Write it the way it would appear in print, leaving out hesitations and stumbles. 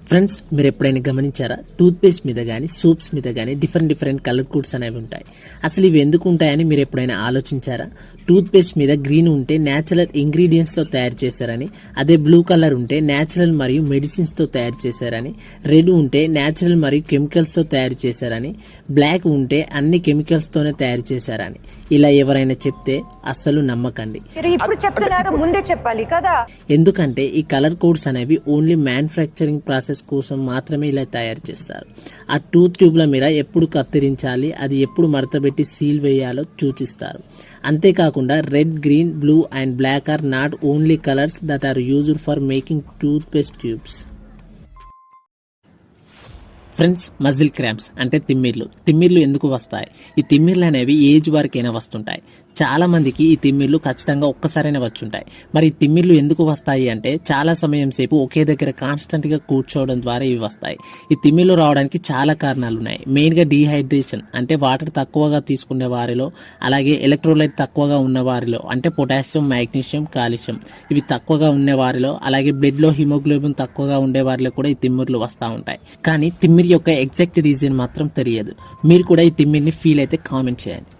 Friends, మీరు ఎప్పుడైనా గమనించారా? టూత్పేస్ట్ మీద కానీ సోప్స్ మీద కానీ డిఫరెంట్ కలర్ కోడ్స్ అనేవి ఉంటాయి. అసలు ఇవి ఎందుకు ఉంటాయని మీరు ఎప్పుడైనా ఆలోచించారా? టూత్పేస్ట్ మీద గ్రీన్ ఉంటే న్యాచురల్ ఇంగ్రీడియంట్స్తో తయారు చేశారని, అదే బ్లూ కలర్ ఉంటే న్యాచురల్ మరియు మెడిసిన్స్తో తయారు చేశారని, రెడ్ ఉంటే న్యాచురల్ మరియు కెమికల్స్తో తయారు చేశారని, బ్లాక్ ఉంటే అన్ని కెమికల్స్తోనే తయారు చేశారని ఇలా ఎవరైనా చెప్తే అస్సలు నమ్మకండి. ఇప్పుడు చెప్తున్నారు, ముందే చెప్పాలి కదా. ఎందుకంటే ఈ కలర్ కోడ్స్ అనేవి ఓన్లీ మ్యానుఫ్యాక్చరింగ్ ప్రాసెస్ కోసం మాత్రమే ఇలా తయారు చేస్తారు. ఆ టూత్ ట్యూబ్ల మీద ఎప్పుడు కత్తిరించాలి, అది ఎప్పుడు మడతబెట్టి సీల్ వేయాలో సూచిస్తారు. అంతేకాకుండా red, green, blue and black are not only colours that are used for making toothpaste tubes. Friends, muscle cramps అంటే తిమ్మిర్లు ఎందుకు వస్తాయి? ఈ తిమ్మిర్లు అనేవి ఏజ్ వరకైనా వస్తుంటాయి. చాలా మందికి ఈ తిమ్మిర్లు ఖచ్చితంగా ఒక్కసారైనా వచ్చుంటాయి. మరి ఈ తిమ్మిర్లు ఎందుకు వస్తాయి అంటే చాలా సమయం సేపు ఒకే దగ్గర కాన్స్టెంట్గా కూర్చోవడం ద్వారా ఇవి వస్తాయి. ఈ తిమ్మిర్లు రావడానికి చాలా కారణాలు ఉన్నాయి. మెయిన్గా డీహైడ్రేషన్ అంటే వాటర్ తక్కువగా తీసుకునే వారిలో, అలాగే ఎలక్ట్రోలైట్ తక్కువగా ఉన్న వారిలో అంటే పొటాషియం, మాగ్నీషియం, కాల్షియం ఇవి తక్కువగా ఉండే వారిలో, అలాగే బ్లడ్లో హిమోగ్లోబిన్ తక్కువగా ఉండే వారిలో కూడా ఈ తిమ్మిర్లు వస్తూ ఉంటాయి. కానీ తిమ్మిరి యొక్క ఎగ్జాక్ట్ రీజన్ మాత్రం తెలియదు. మీరు కూడా ఈ తిమ్మిరిని ఫీల్ అయితే కామెంట్ చేయండి.